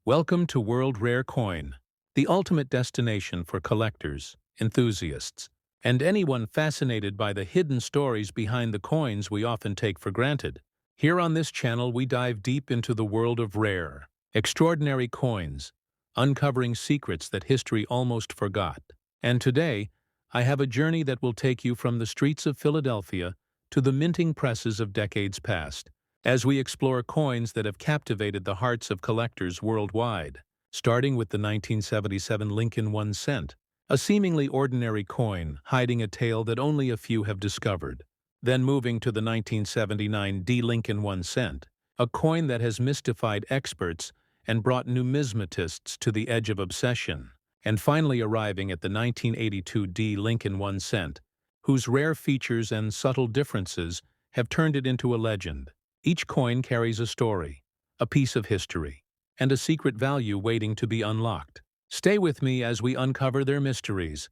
Welcome to World Rare Coin, the ultimate destination for collectors, enthusiasts, and anyone fascinated by the hidden stories behind the coins we often take for granted. Here on this channel we dive deep into the world of rare, extraordinary coins, uncovering secrets that history almost forgot. And today, I have a journey that will take you from the streets of Philadelphia to the minting presses of decades past, as we explore coins that have captivated the hearts of collectors worldwide, starting with the 1977 Lincoln 1 cent, a seemingly ordinary coin hiding a tale that only a few have discovered. Then moving to the 1979 D Lincoln 1 cent, a coin that has mystified experts and brought numismatists to the edge of obsession, and finally arriving at the 1982 D Lincoln 1 cent, whose rare features and subtle differences have turned it into a legend. Each coin carries a story, a piece of history, and a secret value waiting to be unlocked. Stay with me as we uncover their mysteries,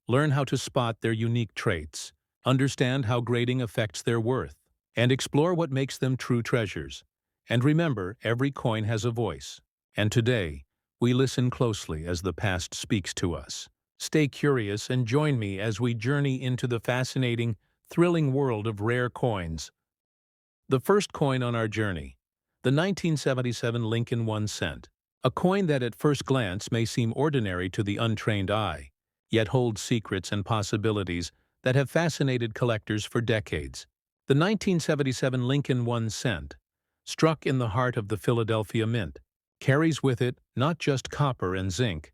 learn how to spot their unique traits, understand how grading affects their worth, and explore what makes them true treasures. And remember, every coin has a voice. And today, we listen closely as the past speaks to us. Stay curious and join me as we journey into the fascinating, thrilling world of rare coins. The first coin on our journey, the 1977 Lincoln 1 cent, a coin that at first glance may seem ordinary to the untrained eye, yet holds secrets and possibilities that have fascinated collectors for decades. The 1977 Lincoln 1 cent, struck in the heart of the Philadelphia Mint, carries with it not just copper and zinc,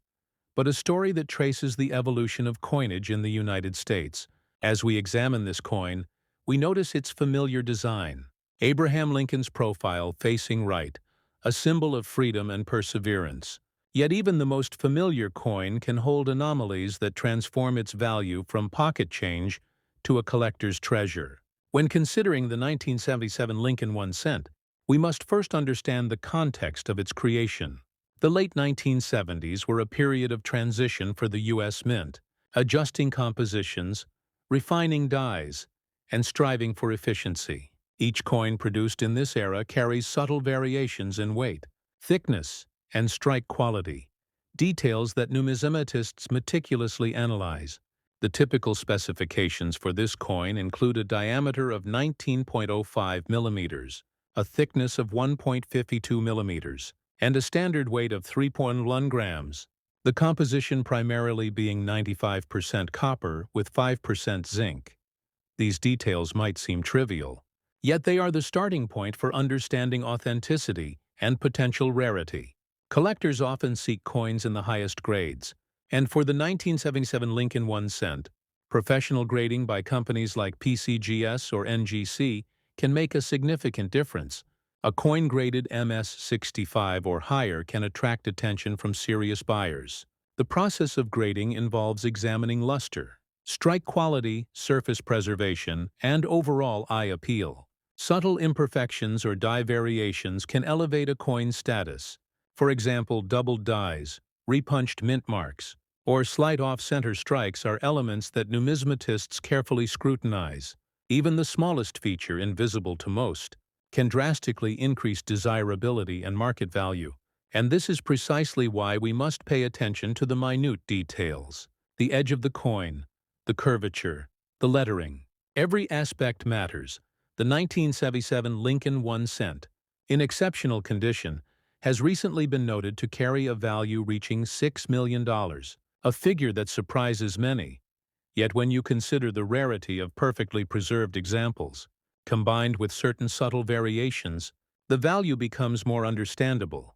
but a story that traces the evolution of coinage in the United States. As we examine this coin, we notice its familiar design. Abraham Lincoln's profile facing right, a symbol of freedom and perseverance. Yet even the most familiar coin can hold anomalies that transform its value from pocket change to a collector's treasure. When considering the 1977 Lincoln 1 cent, we must first understand the context of its creation. The late 1970s were a period of transition for the U.S. Mint, adjusting compositions, refining dies, and striving for efficiency. Each coin produced in this era carries subtle variations in weight, thickness, and strike quality, details that numismatists meticulously analyze. The typical specifications for this coin include a diameter of 19.05 millimeters, a thickness of 1.52 millimeters, and a standard weight of 3.1 grams. The composition primarily being 95% copper with 5% zinc. These details might seem trivial, yet they are the starting point for understanding authenticity and potential rarity. Collectors often seek coins in the highest grades, and for the 1977 Lincoln 1 cent, professional grading by companies like PCGS or NGC can make a significant difference. A coin graded MS-65 or higher can attract attention from serious buyers. The process of grading involves examining luster, strike quality, surface preservation, and overall eye appeal. Subtle imperfections or die variations can elevate a coin's status. For example, doubled dies, repunched mint marks, or slight off-center strikes are elements that numismatists carefully scrutinize. Even the smallest feature, invisible to most, can drastically increase desirability and market value. And this is precisely why we must pay attention to the minute details. The edge of the coin, the curvature, the lettering. Every aspect matters. The 1977 Lincoln 1 cent, in exceptional condition, has recently been noted to carry a value reaching $6 million, a figure that surprises many. Yet when you consider the rarity of perfectly preserved examples, combined with certain subtle variations, the value becomes more understandable.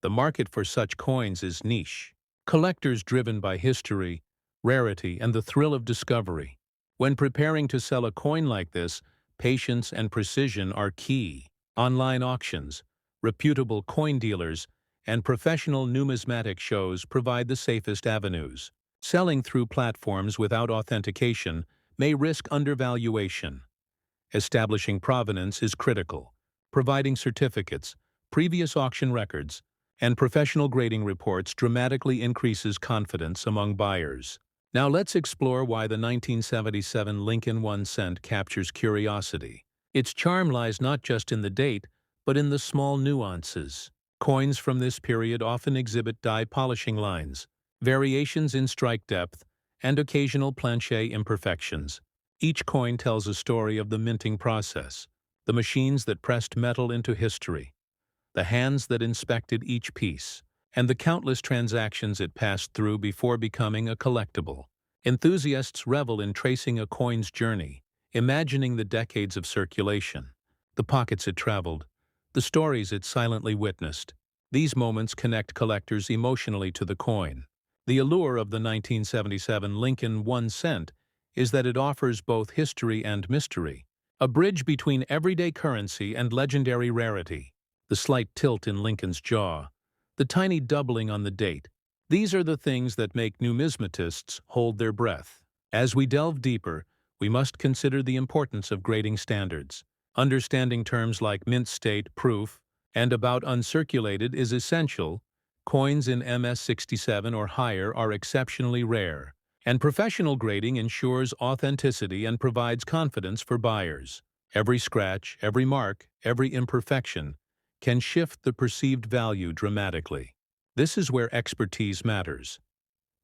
The market for such coins is niche. Collectors driven by history, rarity, and the thrill of discovery. When preparing to sell a coin like this, patience and precision are key. Online auctions, reputable coin dealers, and professional numismatic shows provide the safest avenues. Selling through platforms without authentication may risk undervaluation. Establishing provenance is critical. Providing certificates, previous auction records, and professional grading reports dramatically increases confidence among buyers. Now let's explore why the 1977 Lincoln 1 cent captures curiosity. Its charm lies not just in the date, but in the small nuances. Coins from this period often exhibit die polishing lines, variations in strike depth, and occasional planchet imperfections. Each coin tells a story of the minting process, the machines that pressed metal into history, the hands that inspected each piece, and the countless transactions it passed through before becoming a collectible. Enthusiasts revel in tracing a coin's journey, imagining the decades of circulation, the pockets it traveled, the stories it silently witnessed. These moments connect collectors emotionally to the coin. The allure of the 1977 Lincoln 1 cent is that it offers both history and mystery, a bridge between everyday currency and legendary rarity. The slight tilt in Lincoln's jaw, the tiny doubling on the date. These are the things that make numismatists hold their breath. As we delve deeper, we must consider the importance of grading standards. Understanding terms like mint state, proof, and about uncirculated is essential. Coins in MS-67 or higher are exceptionally rare, and professional grading ensures authenticity and provides confidence for buyers. Every scratch, every mark, every imperfection can shift the perceived value dramatically. This is where expertise matters.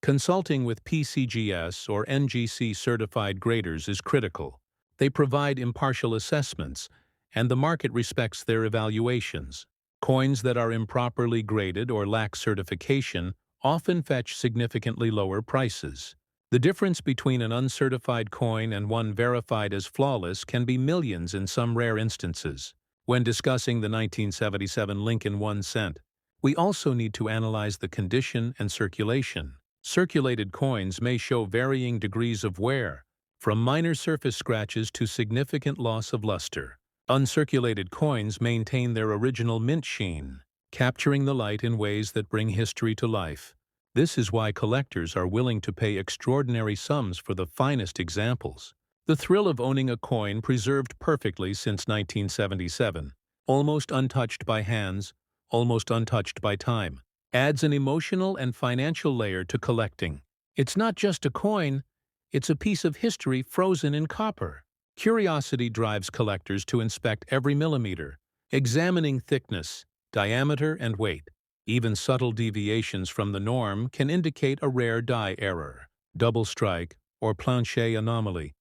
Consulting with PCGS or NGC certified graders is critical. They provide impartial assessments, and the market respects their evaluations. Coins that are improperly graded or lack certification often fetch significantly lower prices. The difference between an uncertified coin and one verified as flawless can be millions in some rare instances. When discussing the 1977 Lincoln 1 cent, we also need to analyze the condition and circulation. Circulated coins may show varying degrees of wear, from minor surface scratches to significant loss of luster. Uncirculated coins maintain their original mint sheen, capturing the light in ways that bring history to life. This is why collectors are willing to pay extraordinary sums for the finest examples. The thrill of owning a coin preserved perfectly since 1977, almost untouched by hands, almost untouched by time, adds an emotional and financial layer to collecting. It's not just a coin, it's a piece of history frozen in copper. Curiosity drives collectors to inspect every millimeter, examining thickness, diameter, and weight. Even subtle deviations from the norm can indicate a rare die error, double strike, or planchet anomaly.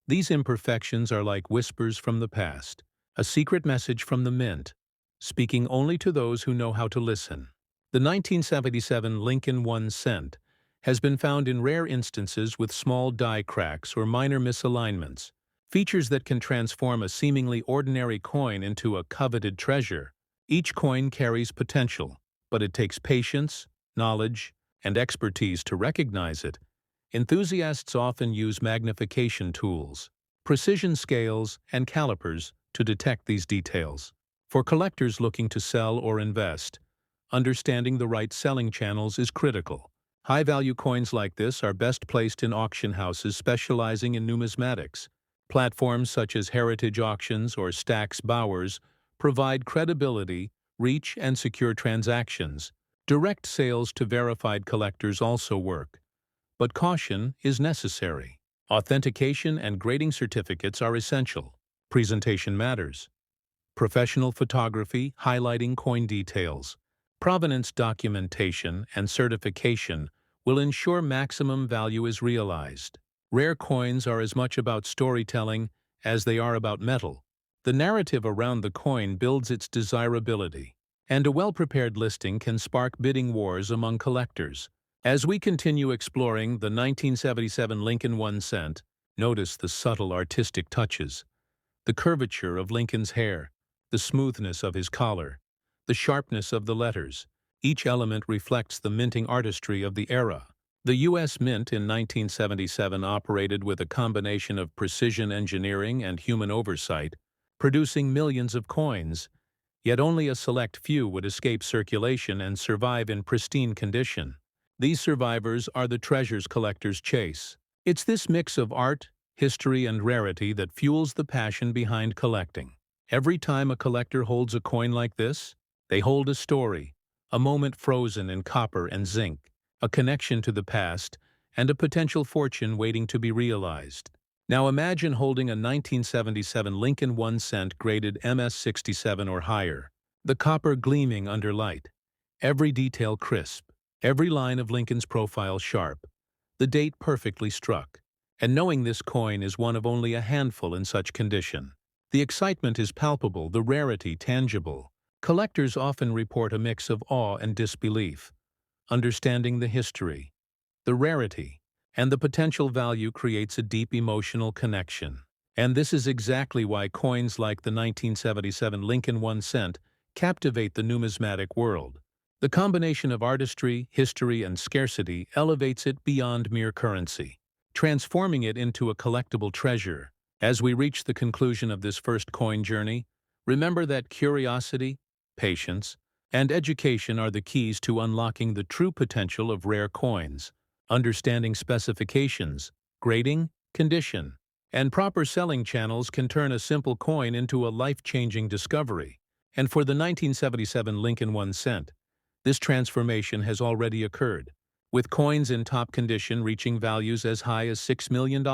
These imperfections are like whispers from the past, a secret message from the mint, speaking only to those who know how to listen. The 1977 Lincoln 1 cent has been found in rare instances with small die cracks or minor misalignments, features that can transform a seemingly ordinary coin into a coveted treasure. Each coin carries potential, but it takes patience, knowledge, and expertise to recognize it. Enthusiasts often use magnification tools, precision scales, and calipers to detect these details. For collectors looking to sell or invest, understanding the right selling channels is critical. High-value coins like this are best placed in auction houses specializing in numismatics. Platforms such as Heritage Auctions or Stack's Bowers provide credibility, reach, and secure transactions. Direct sales to verified collectors also work, but caution is necessary. Authentication and grading certificates are essential. Presentation matters. Professional photography highlighting coin details, provenance documentation, and certification will ensure maximum value is realized. Rare coins are as much about storytelling as they are about metal. The narrative around the coin builds its desirability, and a well-prepared listing can spark bidding wars among collectors. As we continue exploring the 1977 Lincoln 1 cent, notice the subtle artistic touches, the curvature of Lincoln's hair, the smoothness of his collar, the sharpness of the letters. Each element reflects the minting artistry of the era. The U.S. Mint in 1977 operated with a combination of precision engineering and human oversight, producing millions of coins, yet only a select few would escape circulation and survive in pristine condition. These survivors are the treasures collectors chase. It's this mix of art, history, and rarity that fuels the passion behind collecting. Every time a collector holds a coin like this, they hold a story, a moment frozen in copper and zinc, a connection to the past, and a potential fortune waiting to be realized. Now imagine holding a 1977 Lincoln 1 cent graded MS-67 or higher. The copper gleaming under light, every detail crisp, every line of Lincoln's profile sharp, the date perfectly struck. And knowing this coin is one of only a handful in such condition. The excitement is palpable, the rarity tangible. Collectors often report a mix of awe and disbelief. Understanding the history, the rarity, and the potential value creates a deep emotional connection. And this is exactly why coins like the 1977 Lincoln 1 cent captivate the numismatic world. The combination of artistry, history, and scarcity elevates it beyond mere currency, transforming it into a collectible treasure. As we reach the conclusion of this first coin journey, remember that curiosity, patience, and education are the keys to unlocking the true potential of rare coins. Understanding specifications, grading, condition, and proper selling channels can turn a simple coin into a life-changing discovery. And for the 1977 Lincoln 1 cent, this transformation has already occurred, with coins in top condition reaching values as high as $6 million,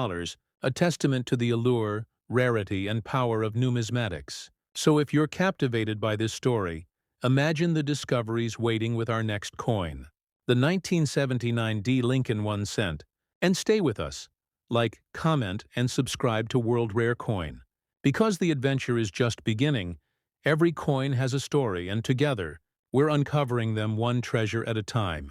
a testament to the allure, rarity, and power of numismatics. So if you're captivated by this story, imagine the discoveries waiting with our next coin, the 1979 Lincoln 1 cent, and stay with us. Like, comment, and subscribe to World Rare Coin. Because the adventure is just beginning, every coin has a story, and together, we're uncovering them one treasure at a time.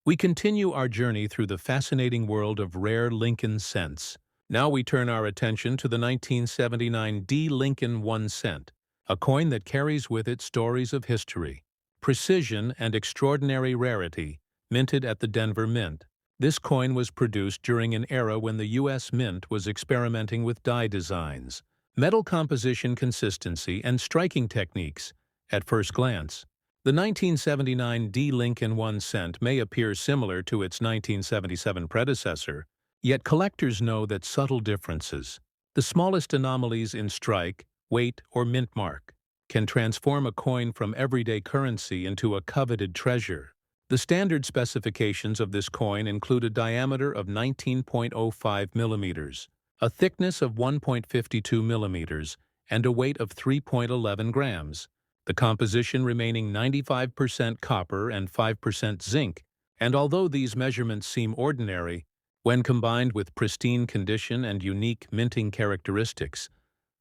We continue our journey through the fascinating world of rare Lincoln cents. Now we turn our attention to the 1979 Lincoln 1 cent, a coin that carries with it stories of history, precision, and extraordinary rarity, minted at the Denver Mint. This coin was produced during an era when the U.S. Mint was experimenting with die designs, metal composition consistency, and striking techniques. At first glance, the 1979 Lincoln 1 cent may appear similar to its 1977 predecessor, yet collectors know that subtle differences, the smallest anomalies in strike, weight, or mint mark, can transform a coin from everyday currency into a coveted treasure. The standard specifications of this coin include a diameter of 19.05 millimeters, a thickness of 1.52 millimeters, and a weight of 3.11 grams. The composition remaining 95% copper and 5% zinc, and although these measurements seem ordinary, when combined with pristine condition and unique minting characteristics,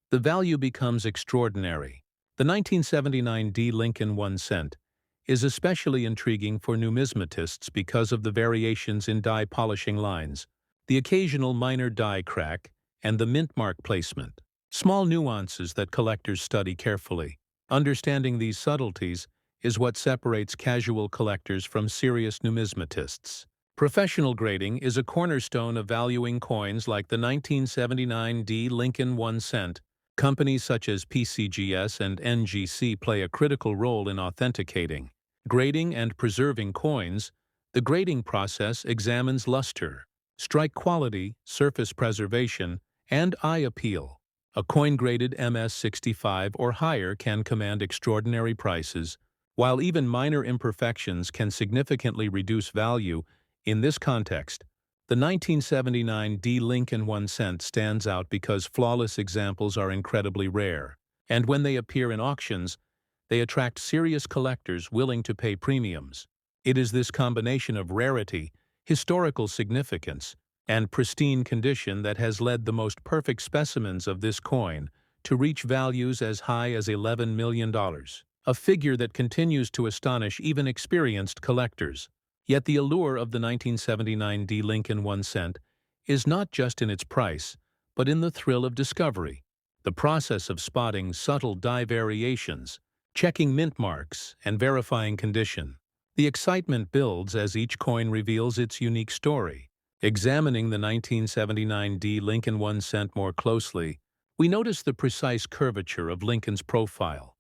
the value becomes extraordinary. The 1979 Lincoln 1 cent is especially intriguing for numismatists because of the variations in die polishing lines, the occasional minor die crack, and the mint mark placement. Small nuances that collectors study carefully. Understanding these subtleties is what separates casual collectors from serious numismatists. Professional grading is a cornerstone of valuing coins like the 1979 Lincoln 1 cent. Companies such as PCGS and NGC play a critical role in authenticating, grading, and preserving coins. The grading process examines luster, strike quality, surface preservation, and eye appeal. A coin graded MS-65 or higher can command extraordinary prices, while even minor imperfections can significantly reduce value. In this context, the 1979 Lincoln 1 cent stands out because flawless examples are incredibly rare, and when they appear in auctions, they attract serious collectors willing to pay premiums. It is this combination of rarity, historical significance, and pristine condition that has led the most perfect specimens of this coin to reach values as high as $11 million, a figure that continues to astonish even experienced collectors. Yet the allure of the 1979 Lincoln 1 cent is not just in its price, but in the thrill of discovery, the process of spotting subtle die variations, checking mint marks, and verifying condition. The excitement builds as each coin reveals its unique story. Examining the 1979 Lincoln 1 cent more closely, we notice the precise curvature of Lincoln's profile,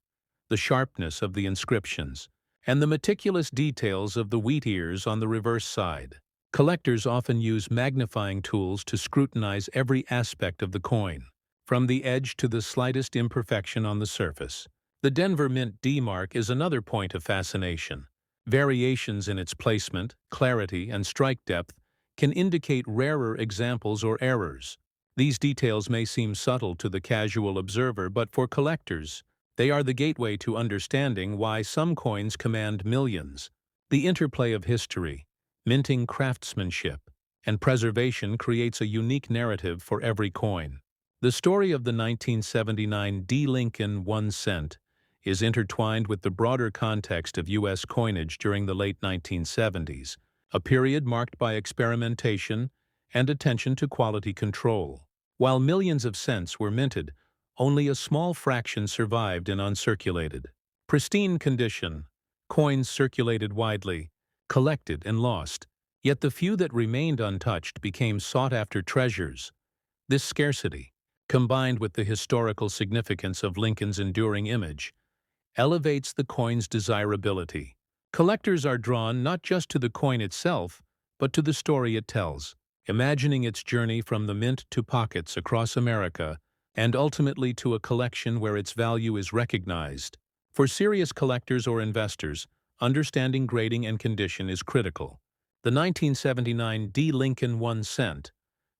the sharpness of the inscriptions, and the meticulous details of the wheat ears on the reverse side. Collectors often use magnifying tools to scrutinize every aspect of the coin, from the edge to the slightest imperfection on the surface. The Denver Mint D mark is another point of fascination. Variations in its placement, clarity, and strike depth can indicate rarer examples or errors. These details may seem subtle to the casual observer, but for collectors, they are the gateway to understanding why some coins command millions. The interplay of history, minting craftsmanship, and preservation creates a unique narrative for every coin. The story of the 1979 D. Lincoln 1 cent is intertwined with the broader context of U.S. coinage during the late 1970s, a period marked by experimentation and attention to quality control. While millions of cents were minted, only a small fraction survived in uncirculated, pristine condition. Coins circulated widely, collected and lost, yet the few that remained untouched became sought-after treasures. This scarcity, combined with the historical significance of Lincoln's enduring image, elevates the coin's desirability. Collectors are drawn not just to the coin itself, but to the story it tells, imagining its journey from the mint to pockets across America and ultimately to a collection where its value is recognized. For serious collectors or investors, understanding grading and condition is critical. The 1979 D. Lincoln 1 cent,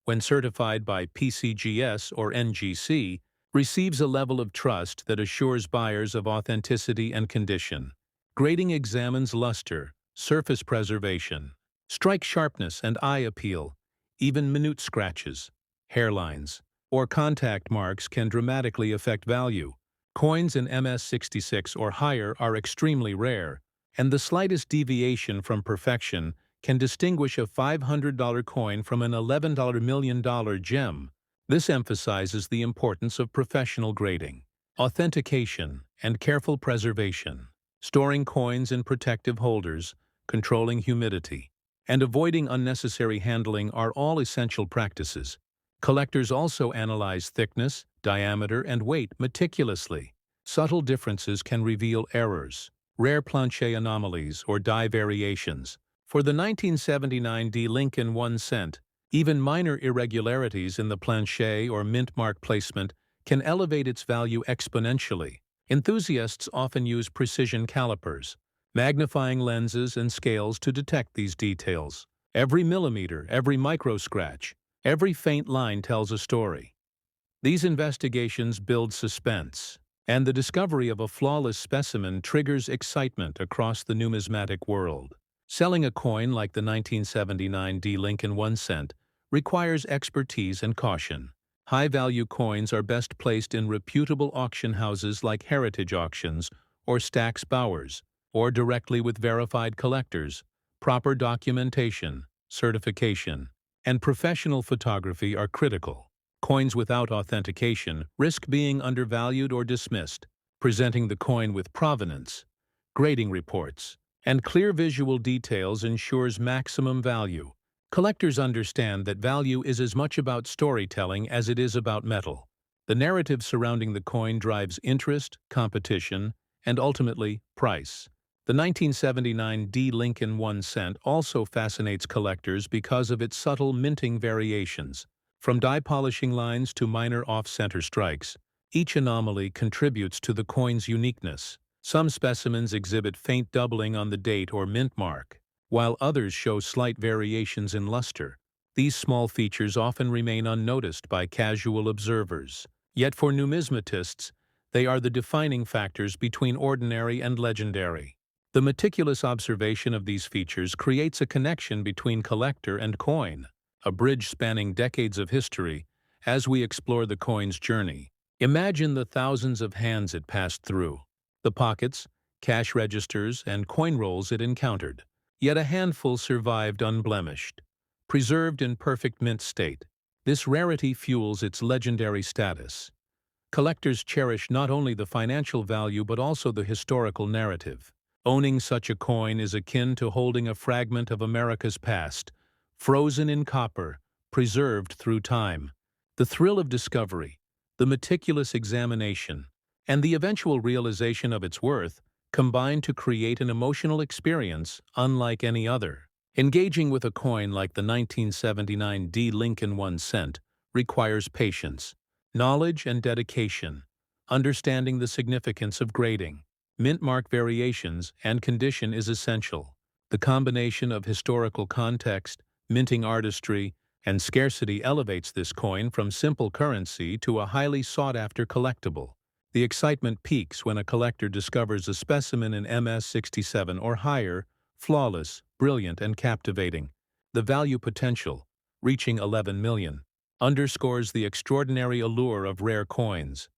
when certified by PCGS or NGC, receives a level of trust that assures buyers of authenticity and condition. Grading examines luster, surface preservation, strike sharpness and eye appeal. Even minute scratches, hairlines, or contact marks can dramatically affect value. Coins in MS-66 or higher are extremely rare, and the slightest deviation from perfection can distinguish a $500 coin from an $11 million gem. This emphasizes the importance of professional grading, authentication, and careful preservation. Storing coins in protective holders, controlling humidity, and avoiding unnecessary handling are all essential practices. Collectors also analyze thickness, diameter, and weight meticulously. Subtle differences can reveal errors, rare planche anomalies, or die variations. For the 1979 D. Lincoln 1 cent, even minor irregularities in the planche or mint mark placement can elevate its value exponentially. Enthusiasts often use precision calipers, magnifying lenses and scales to detect these details. Every millimeter, every micro scratch, every faint line tells a story. These investigations build suspense, and the discovery of a flawless specimen triggers excitement across the numismatic world. Selling a coin like the 1979 D. Lincoln 1 cent requires expertise and caution. High-value coins are best placed in reputable auction houses like Heritage Auctions or Stack's Bowers, or directly with verified collectors. Proper documentation, certification, and professional photography are critical. Coins without authentication risk being undervalued or dismissed. Presenting the coin with provenance, grading reports, and clear visual details ensures maximum value. Collectors understand that value is as much about storytelling as it is about metal. The narrative surrounding the coin drives interest, competition, and ultimately, price. The 1979 D. Lincoln 1 cent also fascinates collectors because of its subtle minting variations. From die polishing lines to minor off-center strikes, each anomaly contributes to the coin's uniqueness. Some specimens exhibit faint doubling on the date or mint mark, while others show slight variations in luster. These small features often remain unnoticed by casual observers. Yet for numismatists, they are the defining factors between ordinary and legendary. The meticulous observation of these features creates a connection between collector and coin, a bridge spanning decades of history as we explore the coin's journey. Imagine the thousands of hands it passed through, the pockets, cash registers, and coin rolls it encountered. Yet a handful survived unblemished, preserved in perfect mint state. This rarity fuels its legendary status. Collectors cherish not only the financial value but also the historical narrative. Owning such a coin is akin to holding a fragment of America's past, frozen in copper, preserved through time. The thrill of discovery, the meticulous examination, and the eventual realization of its worth combine to create an emotional experience unlike any other. Engaging with a coin like the 1979 D. Lincoln 1 cent requires patience, knowledge, and dedication. Understanding the significance of grading, mint mark variations, and condition is essential. The combination of historical context, minting artistry, and scarcity elevates this coin from simple currency to a highly sought-after collectible. The excitement peaks when a collector discovers a specimen in MS67 or higher, flawless, brilliant, and captivating. The value potential, reaching 11 million, underscores the extraordinary allure of rare coins.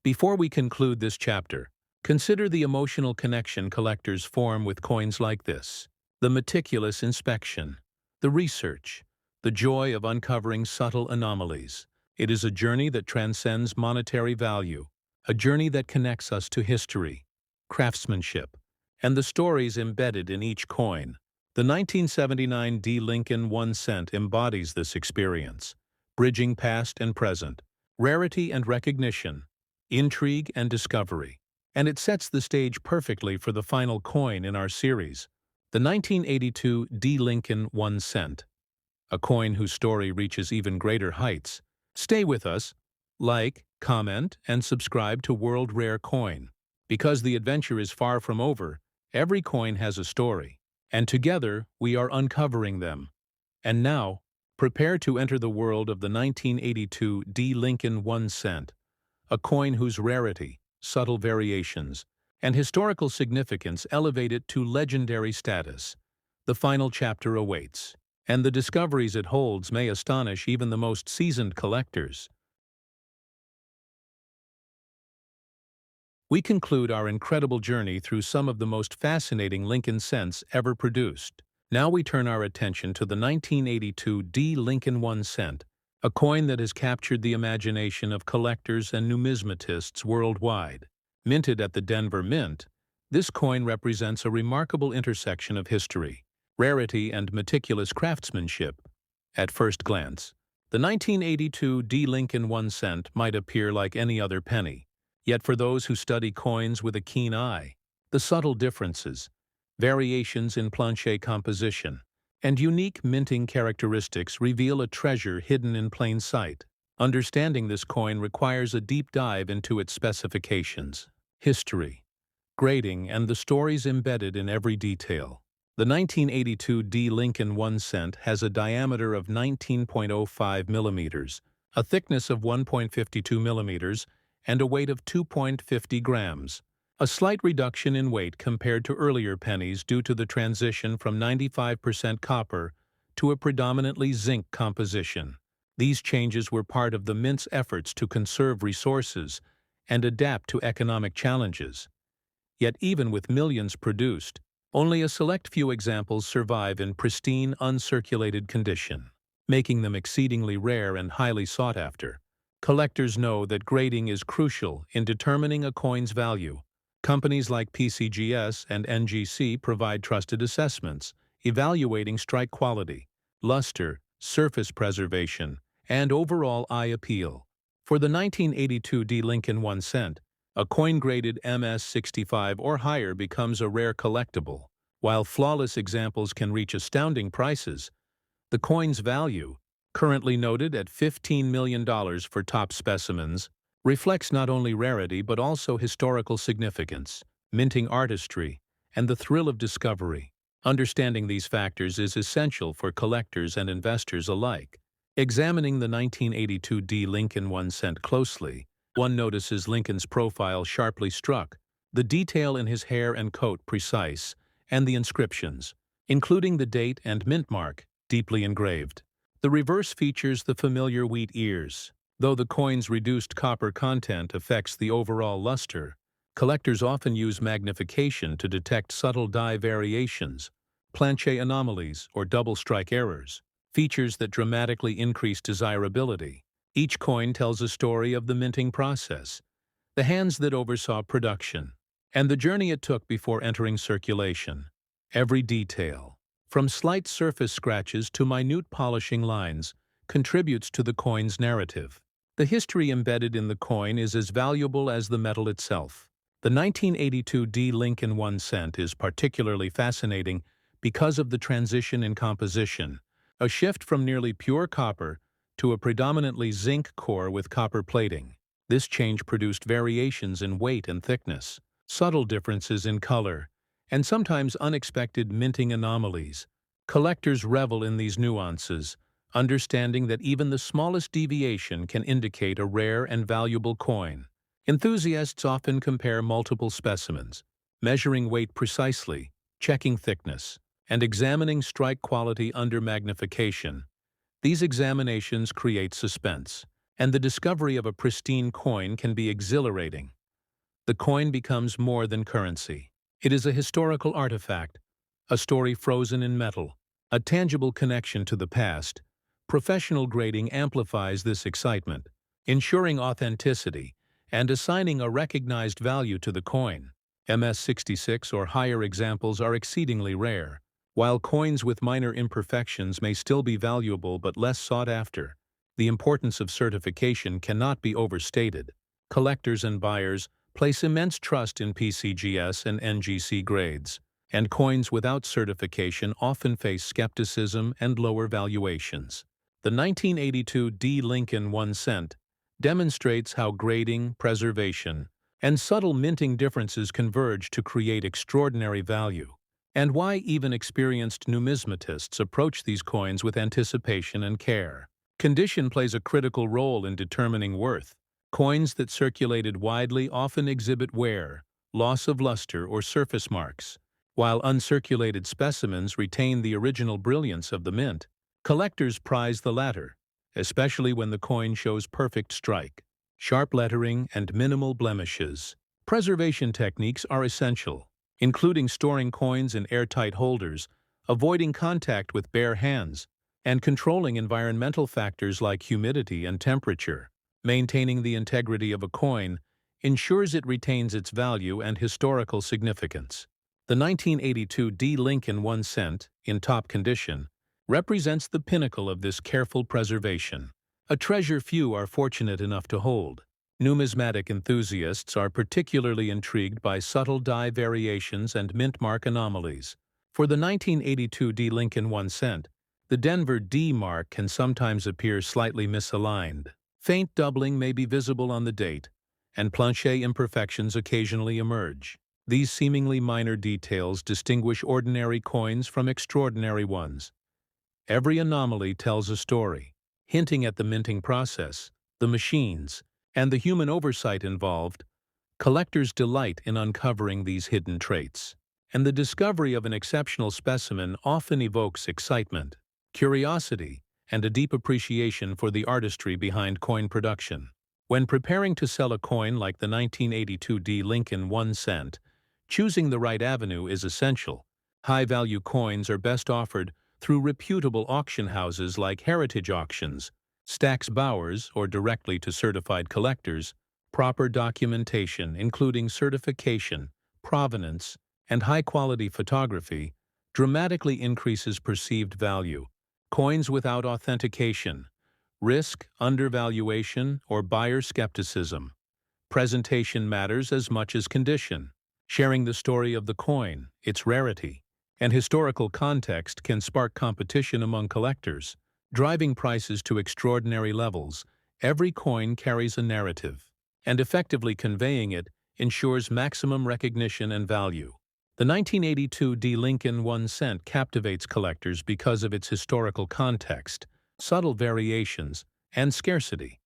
Before we conclude this chapter, consider the emotional connection collectors form with coins like this. The meticulous inspection, the research, the joy of uncovering subtle anomalies. It is a journey that transcends monetary value, a journey that connects us to history, craftsmanship, and the stories embedded in each coin. The 1979 D. Lincoln 1 cent embodies this experience, bridging past and present, rarity and recognition, intrigue and discovery. And it sets the stage perfectly for the final coin in our series, the 1982 D. Lincoln 1 cent, a coin whose story reaches even greater heights. Stay with us, like, comment, and subscribe to World Rare Coin. Because the adventure is far from over, every coin has a story, and together we are uncovering them. And now, prepare to enter the world of the 1982 D. Lincoln 1 cent, a coin whose rarity, subtle variations, and historical significance elevate it to legendary status. The final chapter awaits, and the discoveries it holds may astonish even the most seasoned collectors. We conclude our incredible journey through some of the most fascinating Lincoln cents ever produced. Now we turn our attention to the 1982 D. Lincoln 1 cent, a coin that has captured the imagination of collectors and numismatists worldwide. Minted at the Denver Mint, this coin represents a remarkable intersection of history, rarity, and meticulous craftsmanship. At first glance, the 1982 D. Lincoln 1 cent might appear like any other penny. Yet for those who study coins with a keen eye, the subtle differences, variations in planche composition, and unique minting characteristics reveal a treasure hidden in plain sight. Understanding this coin requires a deep dive into its specifications, history, grading, and the stories embedded in every detail. The 1982 D. Lincoln 1 cent has a diameter of 19.05 millimeters, a thickness of 1.52 millimeters, and a weight of 2.50 grams, a slight reduction in weight compared to earlier pennies due to the transition from 95% copper to a predominantly zinc composition. These changes were part of the Mint's efforts to conserve resources and adapt to economic challenges. Yet even with millions produced, only a select few examples survive in pristine, uncirculated condition, making them exceedingly rare and highly sought after. Collectors know that grading is crucial in determining a coin's value. Companies like PCGS and NGC provide trusted assessments, evaluating strike quality, luster, surface preservation, and overall eye appeal. For the 1982 D. Lincoln 1 cent, a coin graded MS65 or higher becomes a rare collectible. While flawless examples can reach astounding prices, the coin's value, currently noted at $15 million for top specimens, reflects not only rarity but also historical significance, minting artistry, and the thrill of discovery. Understanding these factors is essential for collectors and investors alike. Examining the 1982 D. Lincoln 1 cent closely, one notices Lincoln's profile sharply struck, the detail in his hair and coat precise, and the inscriptions, including the date and mint mark, deeply engraved. The reverse features the familiar wheat ears. Though the coin's reduced copper content affects the overall luster, collectors often use magnification to detect subtle die variations, planche anomalies, or double strike errors, features that dramatically increase desirability. Each coin tells a story of the minting process, the hands that oversaw production, and the journey it took before entering circulation. Every detail, from slight surface scratches to minute polishing lines, contributes to the coin's narrative. The history embedded in the coin is as valuable as the metal itself. The 1982 D. Lincoln 1 cent is particularly fascinating because of the transition in composition, a shift from nearly pure copper to a predominantly zinc core with copper plating. This change produced variations in weight and thickness, subtle differences in color, and sometimes unexpected minting anomalies. Collectors revel in these nuances, understanding that even the smallest deviation can indicate a rare and valuable coin. Enthusiasts often compare multiple specimens, measuring weight precisely, checking thickness, and examining strike quality under magnification. These examinations create suspense, and the discovery of a pristine coin can be exhilarating. The coin becomes more than currency. It is a historical artifact, a story frozen in metal, a tangible connection to the past. Professional grading amplifies this excitement, ensuring authenticity and assigning a recognized value to the coin. MS-66 or higher examples are exceedingly rare, while coins with minor imperfections may still be valuable but less sought after. The importance of certification cannot be overstated. Collectors and buyers place immense trust in PCGS and NGC grades, and coins without certification often face skepticism and lower valuations. The 1982 D. Lincoln 1 cent demonstrates how grading, preservation, and subtle minting differences converge to create extraordinary value, and why even experienced numismatists approach these coins with anticipation and care. Condition plays a critical role in determining worth. Coins that circulated widely often exhibit wear, loss of luster, or surface marks, while uncirculated specimens retain the original brilliance of the mint. Collectors prize the latter, especially when the coin shows perfect strike, sharp lettering, and minimal blemishes. Preservation techniques are essential, including storing coins in airtight holders, avoiding contact with bare hands, and controlling environmental factors like humidity and temperature. Maintaining the integrity of a coin ensures it retains its value and historical significance. The 1982 D. Lincoln 1 cent, in top condition, represents the pinnacle of this careful preservation, a treasure few are fortunate enough to hold. Numismatic enthusiasts are particularly intrigued by subtle die variations and mint mark anomalies. For the 1982 D. Lincoln 1 cent, the Denver D mark can sometimes appear slightly misaligned. Faint doubling may be visible on the date, and planchet imperfections occasionally emerge. These seemingly minor details distinguish ordinary coins from extraordinary ones. Every anomaly tells a story, hinting at the minting process, the machines, and the human oversight involved. Collectors delight in uncovering these hidden traits, and the discovery of an exceptional specimen often evokes excitement, curiosity, and a deep appreciation for the artistry behind coin production. When preparing to sell a coin like the 1982 D. Lincoln 1 cent, choosing the right avenue is essential. High-value coins are best offered through reputable auction houses like Heritage Auctions, Stack's Bowers, or directly to certified collectors. Proper documentation, including certification, provenance, and high-quality photography, dramatically increases perceived value. Coins without authentication risk undervaluation or buyer skepticism. Presentation matters as much as condition. Sharing the story of the coin, its rarity, and historical context can spark competition among collectors, driving prices to extraordinary levels. Every coin carries a narrative, and effectively conveying it ensures maximum recognition and value. The 1982 D. Lincoln 1 cent captivates collectors because of its historical context, subtle variations, and scarcity.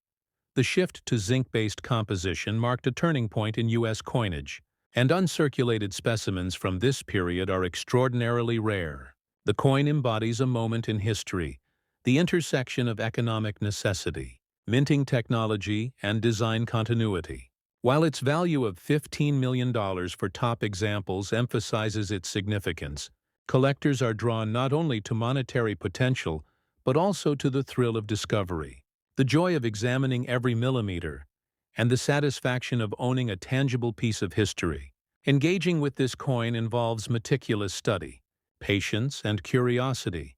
The shift to zinc-based composition marked a turning point in U.S. coinage, and uncirculated specimens from this period are extraordinarily rare. The coin embodies a moment in history, the intersection of economic necessity, minting technology, and design continuity. While its value of $15 million for top examples emphasizes its significance, collectors are drawn not only to monetary potential, but also to the thrill of discovery, the joy of examining every millimeter, and the satisfaction of owning a tangible piece of history. Engaging with this coin involves meticulous study, patience, and curiosity,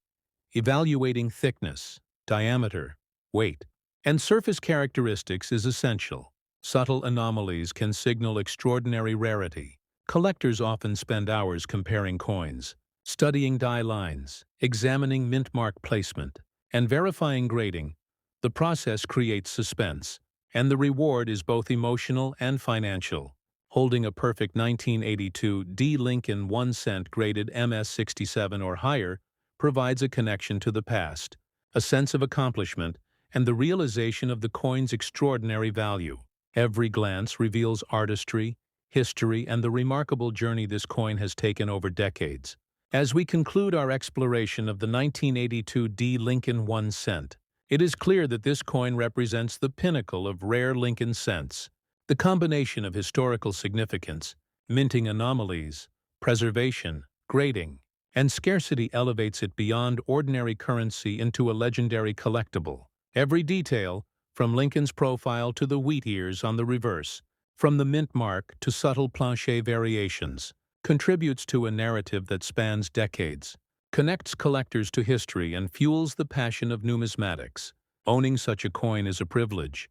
evaluating thickness, diameter, weight, and surface characteristics is essential. Subtle anomalies can signal extraordinary rarity. Collectors often spend hours comparing coins, studying die lines, examining mint mark placement, and verifying grading. The process creates suspense, and the reward is both emotional and financial. Holding a perfect 1982 D. Lincoln 1 cent graded MS-67 or higher provides a connection to the past, a sense of accomplishment, and the realization of the coin's extraordinary value. Every glance reveals artistry, history, and the remarkable journey this coin has taken over decades. As we conclude our exploration of the 1982 D. Lincoln 1 cent, it is clear that this coin represents the pinnacle of rare Lincoln cents. The combination of historical significance, minting anomalies, preservation, grading, and scarcity elevates it beyond ordinary currency into a legendary collectible. Every detail, from Lincoln's profile to the wheat ears on the reverse, from the mint mark to subtle planche variations, contributes to a narrative that spans decades, connects collectors to history, and fuels the passion of numismatics. Owning such a coin is a privilege,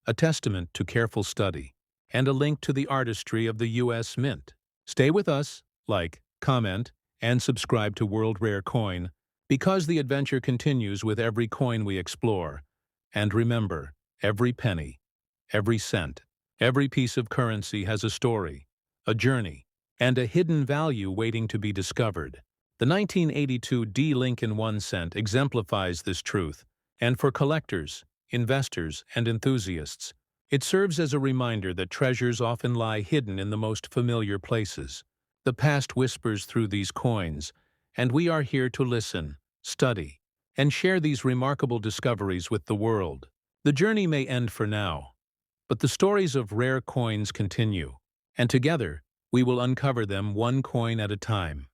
a testament to careful study, and a link to the artistry of the U.S. Mint. Stay with us, like, comment, and subscribe to World Rare Coin, because the adventure continues with every coin we explore. And remember, every penny, every cent, every piece of currency has a story, a journey, and a hidden value waiting to be discovered. The 1982 D. Lincoln 1 cent exemplifies this truth, and for collectors, investors, and enthusiasts, it serves as a reminder that treasures often lie hidden in the most familiar places. The past whispers through these coins, and we are here to listen, study, and share these remarkable discoveries with the world. The journey may end for now, but the stories of rare coins continue, and together we will uncover them one coin at a time.